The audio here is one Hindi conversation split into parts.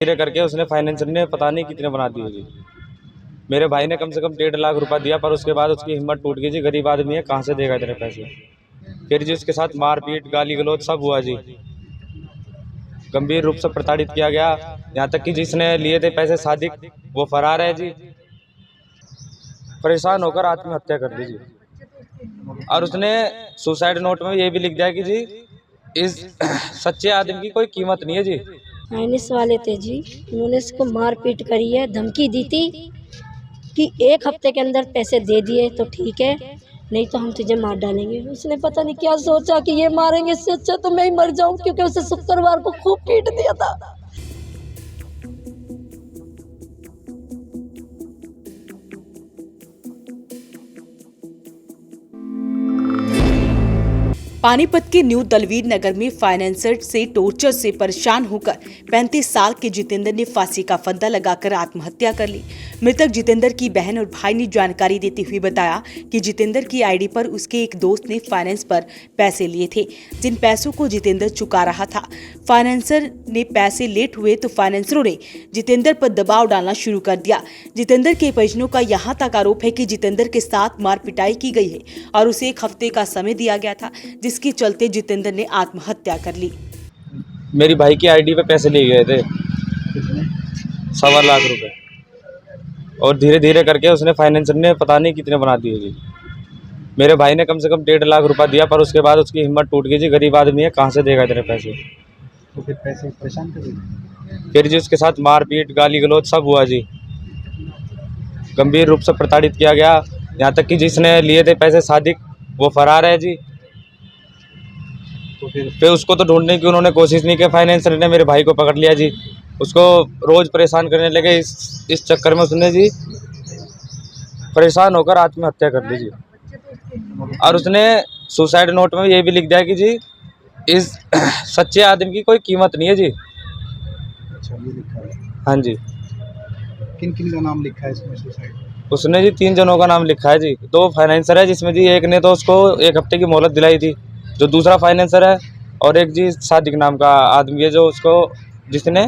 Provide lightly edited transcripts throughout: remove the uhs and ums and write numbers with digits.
धीरे करके उसने फाइनेंसर ने पता नहीं कितने बना दिए जी। मेरे भाई ने कम से कम 1.5 लाख रुपया दिया, पर उसके बाद उसकी हिम्मत टूट गई जी। गरीब आदमी है, कहाँ से देगा इतने पैसे। फिर जी उसके साथ मारपीट, गाली गलौज सब हुआ जी। गंभीर रूप से प्रताड़ित किया गया। यहाँ तक कि जिसने लिए थे पैसे सादिक, वो फरार है जी। परेशान होकर आत्महत्या कर ली जी। और उसने सुसाइड नोट में ये भी लिख दिया कि जी इस सच्चे आदमी की कोई कीमत नहीं है जी। फाइनेंस वाले थे जी, उन्होंने इसको मारपीट करी है, धमकी दी थी कि 1 हफ्ते के अंदर पैसे दे दिए तो ठीक है, नहीं तो हम तुझे मार डालेंगे। उसने पता नहीं क्या सोचा कि ये मारेंगे, इससे अच्छा तो मैं ही मर जाऊं, क्योंकि उसे शुक्रवार को खूब पीट दिया था। पानीपत के न्यू दलवीर नगर में फाइनेंसर से टॉर्चर से परेशान होकर 35 साल के जितेंद्र ने फांसी का फंदा लगाकर आत्महत्या कर ली। मृतक जितेंद्र की बहन और भाई ने जानकारी देते हुए बताया कि जितेंद्र की आईडी पर उसके एक दोस्त ने फाइनेंस पर पैसे लिए थे, जिन पैसों को जितेंद्र चुका रहा था। फाइनेंसर ने पैसे लेट हुए तो फाइनेंसरों ने जितेंद्र पर दबाव डालना शुरू कर दिया। जितेंद्र के परिजनों का यहाँ तक आरोप है कि जितेंद्र के साथ मार पिटाई की गई है और उसे 1 हफ्ते का समय दिया गया था, जिसके चलते जितेंद्र ने आत्महत्या कर ली। मेरी भाई की आईडी पे पैसे लिए गए थे 1.25 लाख रुपए, और धीरे धीरे करके उसने फाइनेंसर ने पता नहीं कितने बना दिए जी। मेरे भाई ने कम से कम 1.5 लाख रुपया दिया, पर उसके बाद उसकी हिम्मत टूट गई जी। गरीब आदमी है, कहाँ से देगा इतने पैसे। तो फिर पैसे परेशान कर दिए। फिर जी उसके साथ मारपीट, गाली गलौज सब हुआ जी। गंभीर रूप से प्रताड़ित किया गया। यहाँ तक कि जिसने लिए थे पैसे सादिक, वो फरार है जी। तो फिर उसको तो ढूंढने की उन्होंने कोशिश नहीं की। फाइनेंसर ने मेरे भाई को पकड़ लिया जी। उसको रोज परेशान करने लगे। इस चक्कर में उसने जी परेशान होकर आत्महत्या कर ली जी। और उसने सुसाइड नोट में ये भी लिख दिया कि जी इस सच्चे आदमी की कोई कीमत नहीं है जी। अच्छा, ये लिखा है। हाँ जी। किन किन का नाम लिखा है इसमें सुसाइड? उसने जी 3 जनों का नाम लिखा है जी। 2 फाइनेंसर है, जिसमें जी एक ने तो उसको 1 हफ्ते की मोहलत दिलाई थी, जो दूसरा फाइनेंसर है, और एक जी सादिक नाम का आदमी है, जो उसको जिसने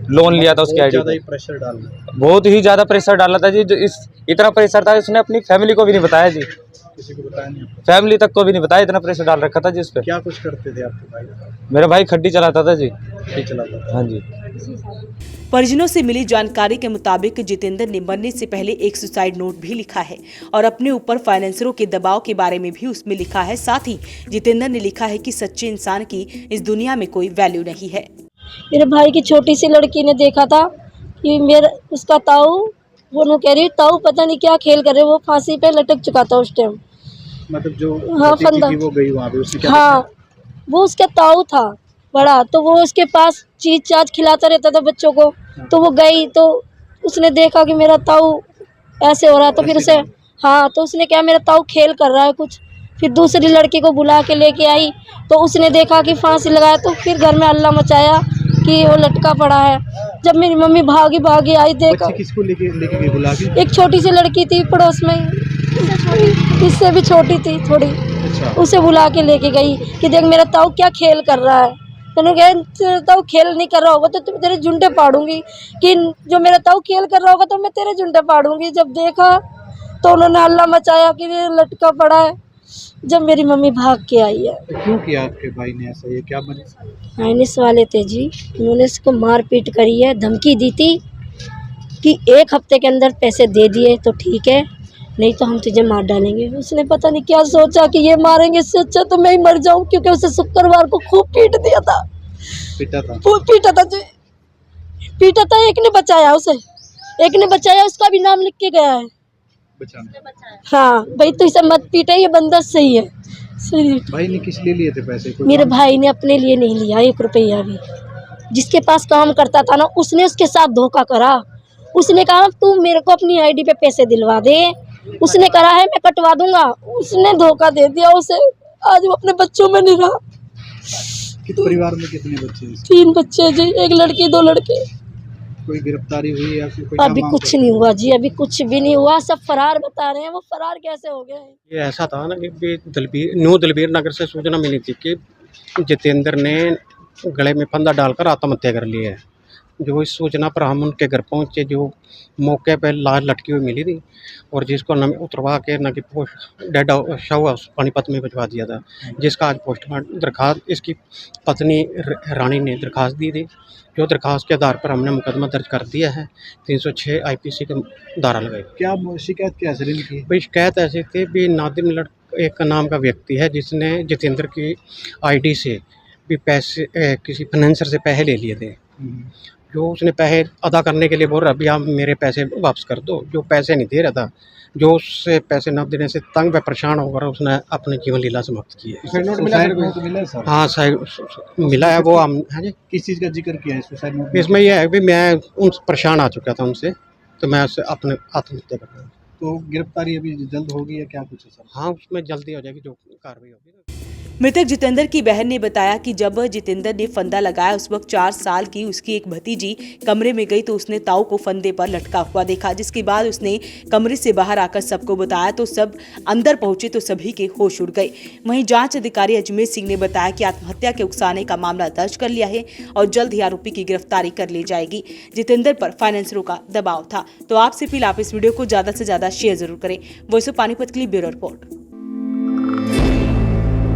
लोन लिया था उसकी आईडी ज़्यादा पे। ही प्रेशर डालना, बहुत ही ज़्यादा प्रेशर डाला था जी। जो इतना प्रेशर था, उसने अपनी फैमिली को भी नहीं बताया जी। किसी को बताया नहीं। फैमिली तक को भी नहीं बताया, इतना प्रेशर डाल रखा था जी उस पर। क्या कुछ करते थे आपके भाई? मेरा भाई खड्डी चलाता था जी। ये चलाता था। हाँ जी। परिजनों से मिली जानकारी के मुताबिक जितेंद्र ने मरने से पहले एक सुसाइड नोट भी लिखा है और अपने ऊपर फाइनेंसरों के दबाव के बारे में भी उसमें लिखा है। साथ ही जितेंद्र ने लिखा है कि सच्चे इंसान की इस दुनिया में कोई वैल्यू नहीं है। मेरे भाई की छोटी सी लड़की ने देखा था कि मेरा उसका ताऊ, वो कह रही ताऊ पता नहीं क्या खेल कर रहे, वो फांसी पे लटक चुका था उस टाइम। मतलब जो हाँ, थी वो गई वहाँ पे, उसने क्या हाँ, वो उसका ताऊ था बड़ा, तो वो उसके पास चीज चाज खिलाता रहता था बच्चों को। तो वो गई तो उसने देखा कि मेरा ताऊ ऐसे हो रहा है, तो फिर उसे हाँ, तो उसने क्या, मेरा ताऊ खेल कर रहा है कुछ। फिर दूसरी लड़की को बुला के लेके आई, तो उसने देखा कि फांसी लगाया, तो फिर घर में हल्ला मचाया कि वो लटका पड़ा है। जब मेरी मम्मी भागी भागी आई, देखा बच्ची किसको लेके गई बुला के? एक छोटी सी लड़की थी पड़ोस में, इससे भी छोटी थी थोड़ी। अच्छा। उसे बुला के लेके गई कि देख मेरा ताऊ क्या खेल कर रहा है। मैंने कहा तेरा ताऊ खेल नहीं कर रहा होगा तो तुम तेरे जुंडे पाड़ूंगी, कि जो मेरा ताऊ खेल कर रहा होगा तो मैं तेरे जुंडे पाड़ूंगी। जब देखा तो उन्होंने हल्ला मचाया कि ये लटका पड़ा है। जब मेरी मम्मी भाग के आई है। तो क्यों किया आपके भाई ने ऐसा? ये क्या फाइनेंस वाले थे जी, उन्होंने इसको मारपीट करी है, धमकी दी थी कि 1 हफ्ते के अंदर पैसे दे दिए तो ठीक है, नहीं तो हम तुझे मार डालेंगे। उसने पता नहीं क्या सोचा कि ये मारेंगे, इससे अच्छा तो मैं ही मर जाऊं, क्योंकि उसे शुक्रवार को खूब पीट दिया था। पीटा था? पीटा था जी, पीटा था। एक ने बचाया उसे, एक ने बचाया, उसका भी नाम लिख के गया है। हाँ भाई, तो इसे मत पीटे, ये बंदा सही है। सही। भाई ने किस लिए लिए थे पैसे? मेरे भाई ने अपने लिए नहीं लिया 1 रुपया भी। जिसके पास काम करता था ना, उसने उसके साथ धोखा करा। उसने कहा तू मेरे को अपनी आईडी पे पैसे दिलवा दे, उसने करा है मैं कटवा दूंगा, उसने धोखा दे दिया उसे। आज वो अपने बच्चों में नहीं रहा। परिवार में कितने बच्चे हैं? 3 बच्चे जी, 1 लड़की 2 लड़के। कोई गिरफ्तारी हुई या फिर कोई? अभी कुछ नहीं हुआ जी, अभी कुछ भी नहीं हुआ, सब फरार बता रहे हैं। वो फरार कैसे हो गए? ये ऐसा था ना कि न्यू दलबीर नगर से सूचना मिली थी कि जितेंद्र ने गले में फंदा डालकर आत्महत्या कर ली है। जो इस सूचना पर हम उनके घर पहुंचे, जो मौके पर लाश लटकी हुई मिली थी और जिसको न उतरवा के न कि पोस्ट डेड शव हाउस पानीपत में भिजवा दिया था, जिसका आज पोस्टमार्टम दरखास्त इसकी पत्नी रानी ने दरखास्त दी थी। जो दरखास्त के आधार पर हमने मुकदमा दर्ज कर दिया है, 306 IPC का धारा लगाई। क्या शिकायत क्या है इनकी? भाई शिकायत ऐसी थी भी नादिम एक नाम का व्यक्ति है जिसने जितेंद्र की ID से भी पैसे किसी फाइनेंसर से पैसे ले लिए थे। जो उसने पैसे अदा करने के लिए बोल रहा, अभी आप मेरे पैसे वापस कर दो। जो पैसे नहीं दे रहा था, जो उससे पैसे न देने से तंग व परेशान होकर उसने अपने जीवन लीला समाप्त की है। सुसाइड नोट मिला है सर? हाँ मिला है वो हम। हाँ जी, किस चीज़ का जिक्र किया है सुसाइड नोट? इसमें यह है कि मैं परेशान आ चुका था उनसे, तो मैं उससे अपने आत्महत्या कर रहा हूँ। तो गिरफ्तारी अभी जल्द होगी या क्या कुछ है सर? हाँ, उसमें जल्दी हो जाएगी जो कार्रवाई होगी। मृतक जितेंद्र की बहन ने बताया कि जब जितेंद्र ने फंदा लगाया उस वक्त 4 साल की उसकी एक भतीजी कमरे में गई तो उसने ताऊ को फंदे पर लटका हुआ देखा, जिसके बाद उसने कमरे से बाहर आकर सबको बताया तो सब अंदर पहुंचे तो सभी के होश उड़ गए। वहीं जांच अधिकारी अजमेर सिंह ने बताया कि आत्महत्या के उकसाने का मामला दर्ज कर लिया है और जल्द ही आरोपी की गिरफ्तारी कर ली जाएगी। जितेंद्र पर फाइनेंसरों का दबाव था, तो आपसे अपील, आप इस वीडियो को ज्यादा से ज्यादा शेयर जरूर करें। वॉइस ऑफ पानीपत के लिए ब्यूरो रिपोर्ट।